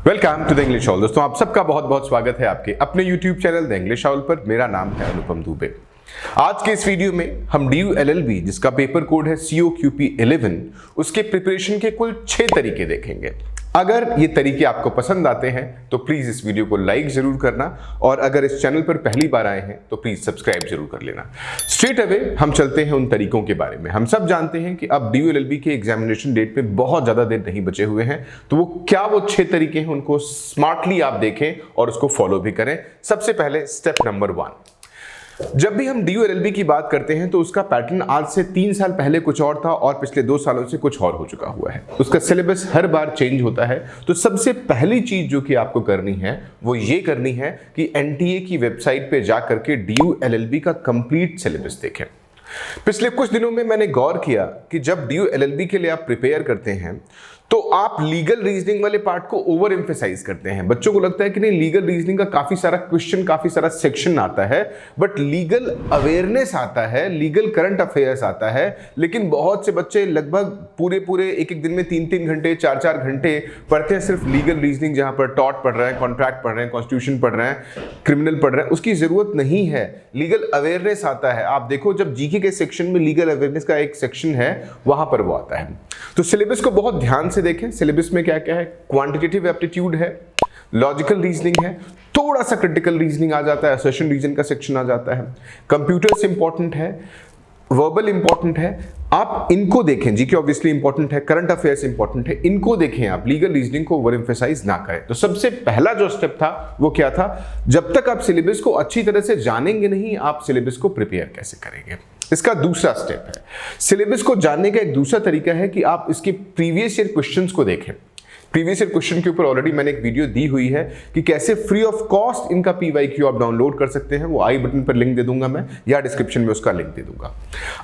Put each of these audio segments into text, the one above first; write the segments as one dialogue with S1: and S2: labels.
S1: Welcome to the English हाउल। दोस्तों आप सबका बहुत बहुत स्वागत है आपके अपने YouTube चैनल द इंग्लिश हाउल पर। मेरा नाम है अनुपम दुबे। आज के इस वीडियो में हम DU LLB जिसका पेपर कोड है COQP 11 उसके प्रिपरेशन के कुल 6 तरीके देखेंगे। अगर ये तरीके आपको पसंद आते हैं तो प्लीज इस वीडियो को लाइक जरूर करना और अगर इस चैनल पर पहली बार आए हैं तो प्लीज सब्सक्राइब जरूर कर लेना। स्ट्रेट अवे हम चलते हैं उन तरीकों के बारे में। हम सब जानते हैं कि अब DU LLB के एग्जामिनेशन डेट पे बहुत ज्यादा देर नहीं बचे हुए हैं, तो वो 6 तरीके हैं उनको स्मार्टली आप देखें और उसको फॉलो भी करें। सबसे पहले स्टेप नंबर 1, जब भी हम DU LLB की बात करते हैं तो उसका पैटर्न आज से 3 साल पहले कुछ और था और पिछले 2 सालों से कुछ और हो चुका हुआ है। उसका सिलेबस हर बार चेंज होता है। तो सबसे पहली चीज जो कि आपको करनी है वो ये करनी है कि NTA की वेबसाइट पे जाकर के DU LLB का कंप्लीट सिलेबस देखें। पिछले कुछ दिनों में मैंने गौर किया कि जब DU LLB के लिए आप प्रिपेयर करते हैं तो आप लीगल रीजनिंग वाले पार्ट को ओवर एम्फेसाइज करते हैं। बच्चों को लगता है कि नहीं, लीगल रीजनिंग का काफी सारा क्वेश्चन, काफी सारा सेक्शन आता है, बट लीगल अवेयरनेस आता है, लीगल करंट अफेयर्स आता है। लेकिन बहुत से बच्चे लगभग पूरे एक दिन में 3-3 घंटे 4-4 घंटे पढ़ते हैं सिर्फ लीगल रीजनिंग, जहां पर टॉर्ट पढ़ रहे हैं, कॉन्ट्रैक्ट पढ़ रहे हैं, कॉन्स्टिट्यूशन पढ़ रहे हैं, क्रिमिनल पढ़ रहे हैं। उसकी जरूरत नहीं है। लीगल अवेयरनेस आता है। आप देखो जब जीके के सेक्शन में लीगल अवेयरनेस का एक सेक्शन है वहां पर वो आता है। तो सिलेबस को बहुत ध्यान से देखें। सिलेबस में क्या क्या है? क्वांटिटेटिव एप्टीट्यूड है, लॉजिकल रीजनिंग है, थोड़ा सा क्रिटिकल रीजनिंग आ जाता है, असर्शन रीजन का सेक्शन आ जाता है, कंप्यूटर्स इंपॉर्टेंट है, वर्बल इंपॉर्टेंट है। आप इनको देखें। जीके ऑब्वियसली इंपॉर्टेंट है, करंट अफेयर्स इंपॉर्टेंट है, इनको देखें। आप लीगल रीजनिंग को ओवर एम्फेसाइज ना करें। तो सबसे पहला जो स्टेप था वो क्या था? जब तक आप सिलेबस को अच्छी तरह से जानेंगे नहीं, आप सिलेबस को प्रिपेयर कैसे करेंगे? इसका दूसरा स्टेप है, सिलेबस को जानने का एक दूसरा तरीका है कि आप इसके प्रीवियस ईयर क्वेश्चंस को देखें। प्रीवियस ईयर क्वेश्चन के ऊपर ऑलरेडी मैंने एक वीडियो दी हुई है कि कैसे फ्री ऑफ कॉस्ट इनका PYQ आप डाउनलोड कर सकते हैं। वो आई बटन पर लिंक दे दूंगा मैं, या डिस्क्रिप्शन में उसका लिंक दे दूंगा।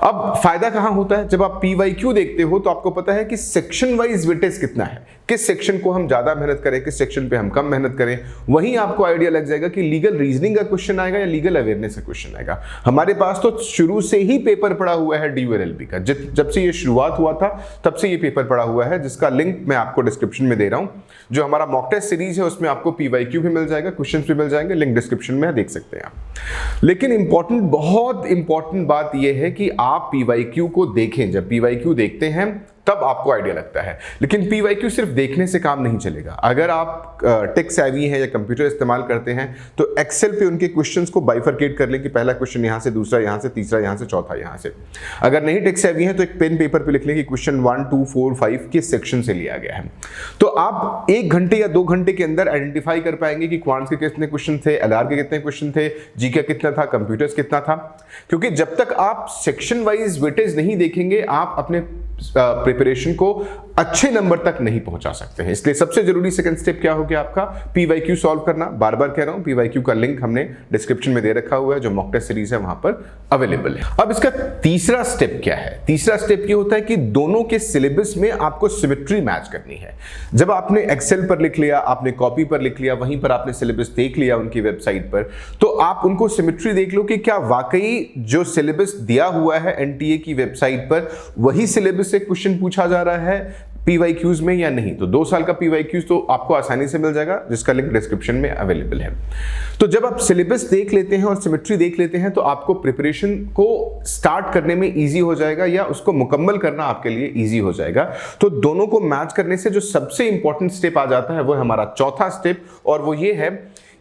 S1: अब फायदा कहां होता है? जब आप PYQ देखते हो तो आपको पता है कि सेक्शन वाइज वेटेज कितना है, किस सेक्शन को हम ज्यादा मेहनत करें, किस सेक्शन पे हम कम मेहनत करें। वहीं आपको आइडिया लग जाएगा कि लीगल रीजनिंग का क्वेश्चन आएगा या लीगल अवेयरनेस का क्वेश्चन आएगा। हमारे पास तो शुरू से ही पेपर पड़ा हुआ है DU LLB का। जब से ये शुरुआत हुआ था तब से ये पेपर पड़ा हुआ है, जिसका लिंक मैं आपको डिस्क्रिप्शन में दे रहा हूं। जो हमारा मॉक टेस्ट सीरीज है उसमें आपको PYQ भी मिल जाएगा, क्वेश्चंस भी मिल जाएंगे, लिंक डिस्क्रिप्शन में देख सकते हैं आप। लेकिन बहुत इंपॉर्टेंट बात यह है कि आप PYQ को देखें। जब PYQ देखते हैं तब आपको आइडिया लगता है। लेकिन PYQ सिर्फ देखने से काम नहीं चलेगा। अगर आप टेक सैवी हैं या कंप्यूटर इस्तेमाल करते हैं तो एक्सेल पे उनके क्वेश्चंस को बाइफरकेट कर लें कि पहला क्वेश्चन यहां से, दूसरा यहां से, तीसरा यहां से, चौथा यहां से। अगर नहीं टेक सैवी हैं तो एक पेन पेपर पे लिख लें कि क्वेश्चन 1, 2, 4, 5 किस सेक्शन से लिया गया है। तो आप 1 घंटे या 2 घंटे के अंदर आइडेंटिफाई कर पाएंगे कि क्वांट्स के कितने क्वेश्चन थे, LR के कितने क्वेश्चन थे, जी का कितना था, कंप्यूटर्स कितना था। क्योंकि जब तक आप सेक्शन वाइज वेटेज नहीं देखेंगे आप अपने प्रिपरेशन को अच्छे नंबर तक नहीं पहुंचा सकते हैं। इसलिए सबसे जरूरी सेकंड स्टेप क्या हो गया आपका? PYQ सॉल्व करना। बार बार कह रहा हूं, PYQ का लिंक हमने डिस्क्रिप्शन में दे रखा हुआ है, जो मॉक टेस्ट सीरीज है वहां पर अवेलेबल है। अब इसका तीसरा स्टेप क्या है? तीसरा स्टेप ये होता है कि दोनों के सिलेबस में आपको सिमेट्री मैच करनी है। जब आपने एक्सेल पर लिख लिया, आपने कॉपी पर लिख लिया, वहीं पर आपने सिलेबस देख लिया उनकी वेबसाइट पर, तो आप उनको सिमेट्री देख लो कि क्या वाकई जो सिलेबस दिया हुआ है NTA की वेबसाइट पर वही सिलेबस से क्वेश्चन पूछा जा रहा है PYQs में या नहीं। तो 2 साल का PYQs तो आपको आसानी से मिल जाएगा, जिसका लिंक डिस्क्रिप्शन में अवेलेबल है। तो जब आप सिलेबस देख लेते हैं और सिमेट्री देख लेते हैं तो आपको प्रिपरेशन को स्टार्ट करने में इजी हो जाएगा या उसको मुकम्मल करना आपके लिए इजी हो जाएगा। तो दोनों को मैच करने से जो सबसे इंपॉर्टेंट स्टेप आ जाता है वो है हमारा चौथा स्टेप, और वो ये है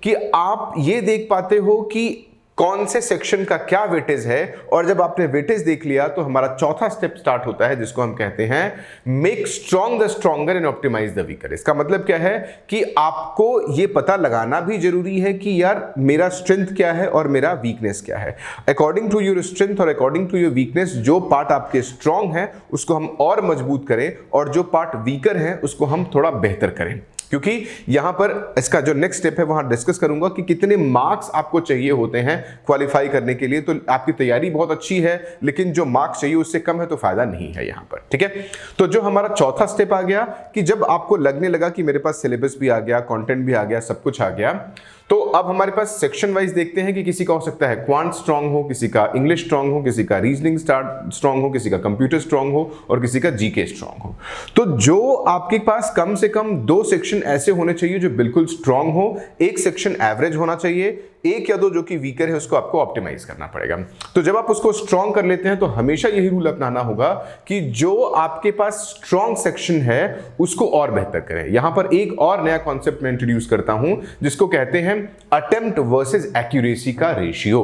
S1: कि आप ये देख पाते हो कि कौन से सेक्शन का क्या वेटेज है। और जब आपने वेटेज देख लिया तो हमारा चौथा स्टेप स्टार्ट होता है, जिसको हम कहते हैं make strong the stronger and optimise the weaker. इसका मतलब क्या है कि आपको यह पता लगाना भी जरूरी है कि यार मेरा स्ट्रेंथ क्या है और मेरा वीकनेस क्या है। अकॉर्डिंग टू योर स्ट्रेंथ और अकॉर्डिंग टू योर वीकनेस, जो पार्ट आपके स्ट्रॉन्ग है उसको हम और मजबूत करें और जो पार्ट वीकर है उसको हम थोड़ा बेहतर करें। क्योंकि यहां पर इसका जो नेक्स्ट स्टेप है वहां डिस्कस करूंगा कि कितने मार्क्स आपको चाहिए होते हैं क्वालिफाई करने के लिए। तो आपकी तैयारी बहुत अच्छी है लेकिन जो मार्क्स चाहिए उससे कम है तो फायदा नहीं है यहां पर, ठीक है। तो जो हमारा चौथा स्टेप आ गया कि जब आपको लगने लगा कि मेरे पास सिलेबस भी आ गया, कंटेंट भी आ गया, सब कुछ आ गया, तो अब हमारे पास सेक्शन वाइज देखते हैं कि किसी का हो सकता है क्वांट स्ट्रांग हो, किसी का इंग्लिश स्ट्रांग हो, किसी का रीजनिंग स्ट्रांग हो, किसी का कंप्यूटर स्ट्रांग हो और किसी का जीके स्ट्रांग हो। तो जो आपके पास कम से कम 2 सेक्शन ऐसे होने चाहिए जो बिल्कुल स्ट्रांग हो, एक सेक्शन एवरेज होना चाहिए, एक या दो जो कि वीकर है उसको आपको ऑप्टिमाइज करना पड़ेगा। तो जब आप उसको स्ट्रांग कर लेते हैं तो हमेशा यही रूल अपनाना होगा कि जो आपके पास स्ट्रांग सेक्शन है उसको और बेहतर करें। यहां पर एक और नया कॉन्सेप्ट मैं इंट्रोड्यूस करता हूं जिसको कहते हैं अटेम्प्ट वर्सेस एक्यूरेसी का रेशियो।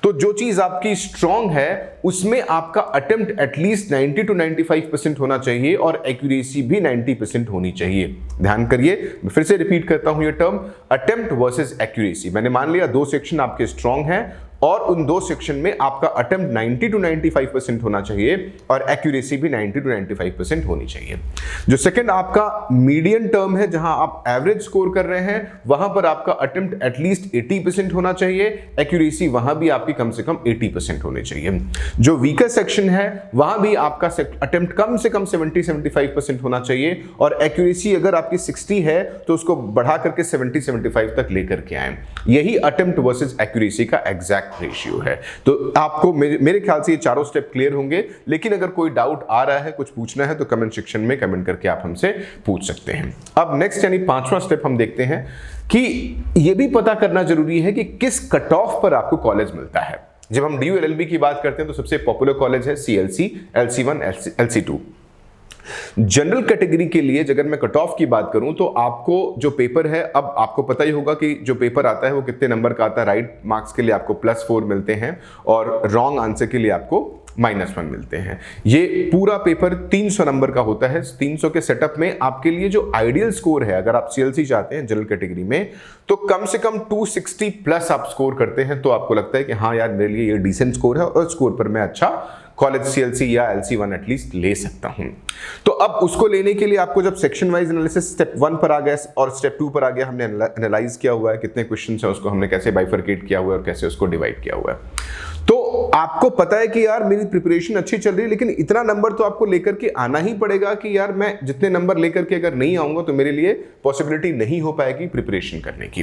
S1: तो जो चीज आपकी स्ट्रांग है उसमें आपका अटेम्प्ट एटलीस्ट 90 to 95% होना चाहिए और एक्यूरेसी भी 90% होनी चाहिए। ध्यान करिए, मैं फिर से रिपीट करता हूं ये टर्म, अटेम्प्ट वर्सेस एक्यूरेसी। मैंने मान लिया 2 सेक्शन आपके स्ट्रांग हैं और उन 2 सेक्शन में आपका अटेम्प्ट 90 to 95% होना चाहिए और एक्यूरेसी भी 90 to 95% होनी चाहिए। जो सेकंड आपका मीडियन टर्म है जहां आप एवरेज स्कोर कर रहे हैं वहां पर आपका अटेम्प्ट एटलीस्ट 80% होना चाहिए, एक्यूरेसी वहां भी आपकी कम से कम 80% होनी चाहिए। जो वीकर सेक्शन है वहां भी आपका अटेम्प्ट कम से कम 70-75% होना चाहिए और एक्यूरेसी अगर आपकी 60 है तो उसको बढ़ा करके 70-75 तक लेकर के आए। यही अटेम्प्ट वर्सेस एक्यूरेसी का एग्जैक्ट रेशियो है। तो आपको मेरे ख्याल से ये चारों स्टेप क्लियर होंगे, लेकिन अगर कोई डाउट आ रहा है, कुछ पूछना है तो कमेंट सेक्शन में कमेंट करके आप हमसे पूछ सकते हैं। अब नेक्स्ट यानी 5वां स्टेप हम देखते हैं कि ये भी पता करना जरूरी है कि किस कट ऑफ पर आपको कॉलेज मिलता है। जब हम DU LLB की बात करते हैं तो सबसे पॉपुलर कॉलेज है CLC, LC1, LC2। General category के लिए अगर मैं कट ऑफ की बात करूं तो आपको जो पेपर है, अब आपको पता ही होगा कि जो पेपर आता है वो कितने नंबर का आता है। राइट मार्क्स के लिए आपको +4 मिलते हैं और रॉन्ग आंसर के लिए आपको -1 मिलते हैं। ये पूरा पेपर 300 नंबर का होता है। 300 के सेटअप में आपके लिए जो आइडियल स्कोर है, अगर आप CLC चाहते हैं जनरल कैटेगरी में, तो कम से कम 260 प्लस आप स्कोर करते हैं तो आपको लगता है कि हाँ यार मेरे लिए ये डिसेंट स्कोर है और स्कोर पर मैं अच्छा कॉलेज CLC या LC1 एटलीस्ट ले सकता हूं। तो अब उसको लेने के लिए आपको जब सेक्शन वाइज एनालिसिस स्टेप 1 पर आ गया और स्टेप 2 पर आ गया, हमने एनालाइज किया हुआ है कितने क्वेश्चन है, उसको हमने कैसे बाइफरकेट किया हुआ है और कैसे उसको डिवाइड किया हुआ है। तो आपको पता है कि यार मेरी प्रिपरेशन अच्छी चल रही है, लेकिन इतना नंबर तो आपको लेकर के आना ही पड़ेगा कि यार मैं जितने नंबर लेकर के अगर नहीं आऊंगा तो मेरे लिए पॉसिबिलिटी नहीं हो पाएगी प्रिपरेशन करने की।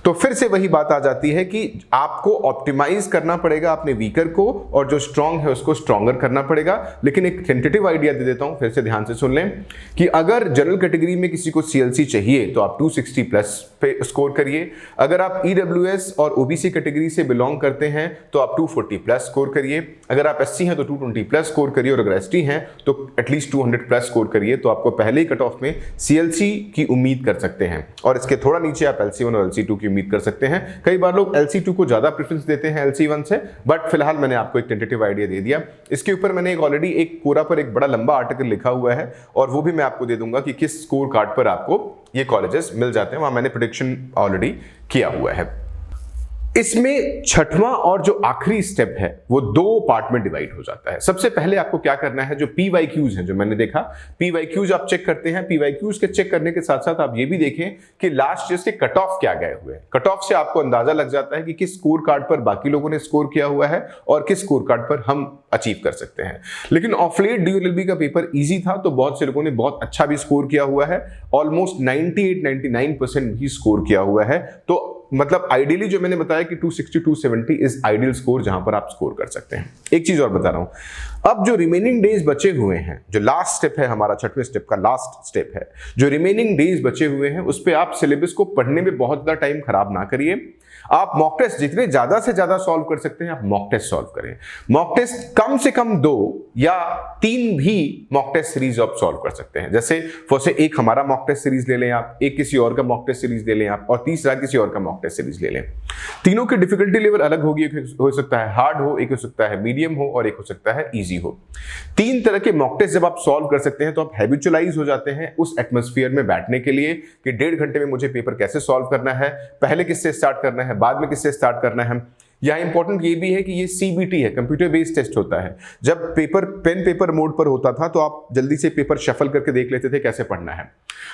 S1: तो फिर से वही बात आ जाती है कि आपको ऑप्टिमाइज करना पड़ेगा अपने वीकर को और जो स्ट्रांग है उसको स्ट्रांगर करना पड़ेगा। लेकिन एक टेंटेटिव आइडिया दे देता हूं, फिर से ध्यान से सुन लें कि अगर जनरल कैटेगरी में किसी को CLC चाहिए तो आप 260 प्लस पे स्कोर करिए। अगर आप EWS और OBC कैटेगरी से बिलोंग करते हैं तो आप 240 प्लस स्कोर करिए। अगर आप SC हैं तो 220 प्लस स्कोर करिए और अगर ST हैं तो एटलीस्ट 200 प्लस स्कोर करिए। तो आपको पहले ही कट ऑफ में CLC की उम्मीद कर सकते हैं और इसके थोड़ा नीचे आप LC1 और LC2 की उम्मीद कर सकते हैं। कई बार लोग LC2 को ज्यादा प्रेफरेंस देते हैं LC1 से, बट फिलहाल मैंने आपको एक टेंटेटिव आइडिया दे दिया। इसके ऊपर मैंने ऑलरेडी एक कोरा पर एक बड़ा लंबा आर्टिकल लिखा हुआ है और वो भी मैं आपको दे दूंगा कि किस स्कोर कार्ड पर आपको ये कॉलेजेस मिल जाते हैं। वहां मैंने प्रेडिक्शन ऑलरेडी किया हुआ है। इसमें छठवां और जो आखिरी स्टेप है वो 2 पार्ट में डिवाइड हो जाता है। सबसे पहले आपको क्या करना है, जो PYQs हैं, जो मैंने देखा PYQs आप चेक करते हैं। PYQs के चेक करने के साथ साथ आप ये भी देखें कि लास्ट ईयर के कट ऑफ क्या गए हुए हैं। कट ऑफ से आपको अंदाजा लग जाता है कि किस स्कोर कार्ड पर बाकी लोगों ने स्कोर किया हुआ है और किस स्कोर कार्ड पर हम अचीव कर सकते हैं। लेकिन ऑफ लेट DU LLB का पेपर ईजी था तो बहुत से लोगों ने बहुत अच्छा भी स्कोर किया हुआ है, ऑलमोस्ट 98-99% भी स्कोर किया हुआ है। तो मतलब आइडियली जो मैंने बताया कि 260-270 इज आइडियल स्कोर जहां पर आप स्कोर कर सकते हैं। एक चीज और बता रहा हूं, अब जो रिमेनिंग डेज बचे हुए हैं, जो लास्ट स्टेप है हमारा 6वें स्टेप का लास्ट स्टेप है, जो रिमेनिंग डेज बचे हुए हैं उस पे आप सिलेबस को पढ़ने में बहुत ज्यादा टाइम खराब ना करिए। आप मॉक टेस्ट जितने ज्यादा से ज्यादा सॉल्व कर सकते हैं आप मॉक टेस्ट सॉल्व करें। मॉक टेस्ट कम से कम 2 या 3 भी मॉक टेस्ट सीरीज आप सॉल्व कर सकते हैं। जैसे फर्स्ट एक हमारा मॉक टेस्ट सीरीज ले लें आप, एक किसी और का मॉक टेस्ट सीरीज ले लें आप और तीसरा किसी और का मॉक टेस्ट सीरीज ले लें। तीनों की डिफिकल्टी लेवल अलग होगी, एक हो सकता है हार्ड हो, एक हो सकता है मीडियम हो और एक हो सकता है इजी हो। 3 तरह के मॉक टेस्ट जब आप सॉल्व कर सकते हैं तो आप हैबिचुअलाइज हो जाते हैं उस एटमॉस्फेयर में बैठने के लिए कि 1.5 घंटे में मुझे पेपर कैसे सॉल्व करना है, पहले किससे स्टार्ट करना है, बाद में किससे स्टार्ट करना है। यहाँ इंपॉर्टेंट ये भी है कि ये CBT है, कंप्यूटर बेस्ड टेस्ट होता है। जब पेपर पेन पेपर मोड पर होता था तो आप जल्दी से पेपर शफल करके देख लेते थे कैसे पढ़ना है।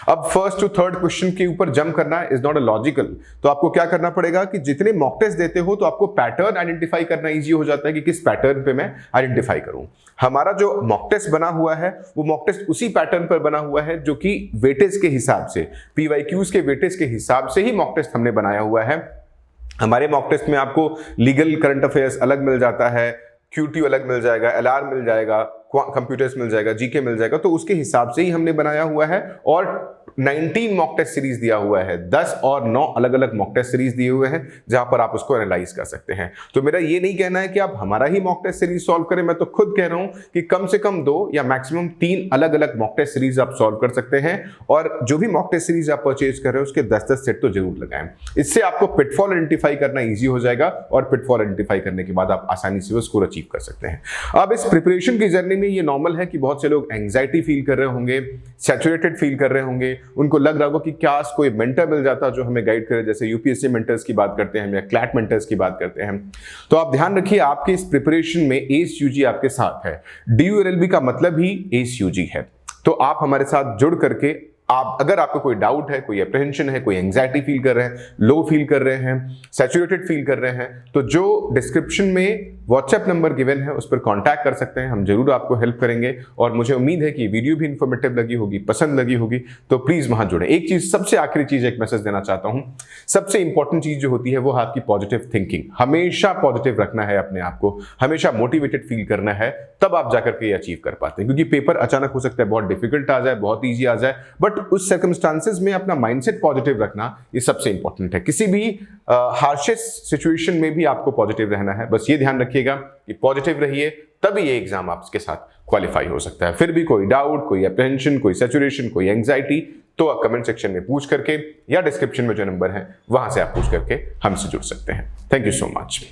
S1: अब फर्स्ट टू थर्ड क्वेश्चन के ऊपर जंप करना इज नॉट अ लॉजिकल। तो आपको क्या करना पड़ेगा कि जितने मॉक टेस्ट देते हो तो आपको पैटर्न आइडेंटिफाई करना इजी हो जाता है कि किस पैटर्न पे मैं आइडेंटिफाई करूं। हमारा जो मॉक टेस्ट बना हुआ है वो मॉक टेस्ट उसी पैटर्न पर बना हुआ है जो कि वेटेज के हिसाब से, PYQs के वेटेज के हिसाब से ही मॉक टेस्ट हमने बनाया हुआ है। हमारे मॉक टेस्ट में आपको लीगल करंट अफेयर्स अलग मिल जाता है, क्यूटी अलग मिल जाएगा, एलआर मिल जाएगा, कंप्यूटर्स मिल जाएगा, जीके मिल जाएगा। तो उसके हिसाब से ही हमने बनाया हुआ है और 19 मॉक टेस्ट सीरीज दिया हुआ है, 10 और 9 अलग अलग मॉक टेस्ट सीरीज दिए हुए हैं जहां पर आप उसको एनालाइज कर सकते हैं। तो मेरा ये नहीं कहना है कि आप हमारा ही मॉक टेस्ट सीरीज सॉल्व करें, मैं तो खुद कह रहा हूं कि कम से कम 2 या मैक्सिमम 3 अलग अलग मॉक टेस्ट सीरीज आप सॉल्व कर सकते हैं। और जो भी मॉक टेस्ट सीरीज आप परचेज कर रहे हो उसके 10-10 सेट तो जरूर लगाएं। इससे आपको पिटफॉल आइडेंटिफाई करना ईजी हो जाएगा और पिटफॉल आइडेंटिफाई करने के बाद आप आसानी से वो स्कोर अचीव कर सकते हैं। अब इस प्रिपरेशन की जर्नी में ये नॉर्मल है कि बहुत से लोग एंग्जाइटी फील कर रहे होंगे, सैचुरेटेड फील कर रहे होंगे, उनको लग रहा होगा कि क्या कोई मेंटर मिल जाता जो हमें गाइड करे, जैसे यूपीएससी मेंटर्स की बात करते हैं या क्लैट मेंटर्स की बात करते हैं। तो आप ध्यान रखिए, आपके इस प्रिपरेशन में एस यूजी आपके साथ है। DULLB का मतलब ही एस यूजी है। तो आप हमारे साथ जुड़ करके अगर आपको कोई डाउट है, कोई अप्रहेंशन है, कोई एंग्जाइटी फील कर रहे हैं, लो फील कर रहे हैं, सैचुरेटेड फील कर रहे हैं, तो जो डिस्क्रिप्शन में व्हाट्सएप नंबर गिवन है उस पर कांटेक्ट कर सकते हैं। हम जरूर आपको हेल्प करेंगे और मुझे उम्मीद है कि वीडियो भी इंफॉर्मेटिव लगी होगी, पसंद लगी होगी, तो प्लीज वहां जुड़े। एक चीज, सबसे आखिरी चीज, एक मैसेज देना चाहता हूं। सबसे इंपॉर्टेंट चीज जो होती है वो आपकी पॉजिटिव थिंकिंग। हमेशा पॉजिटिव रखना है अपने आप को, हमेशा मोटिवेटेड फील करना है, तब आप जाकर के ये अचीव कर पाते हैं। क्योंकि पेपर अचानक हो सकता है बहुत डिफिकल्ट आ जाए, बहुत ईजी आ जाए, बट उस सर्कमस्टांसेस में अपना माइंडसेट पॉजिटिव रखना ये सबसे इंपॉर्टेंट है। किसी भी हार्शेस्ट सिचुएशन में भी आपको पॉजिटिव रहना है। बस ये ध्यान रखिएगा कि पॉजिटिव रहिए, तभी ये एग्जाम आपके साथ क्वालिफाई हो सकता है। फिर भी कोई डाउट, कोई अप्रहेंशन, कोई सैचुरेशन, कोई एंग्जाइटी, तो आप कमेंट सेक्शन में पूछ करके या डिस्क्रिप्शन में जो नंबर है वहां से आप पूछ करके हमसे जुड़ सकते हैं। Thank you so much.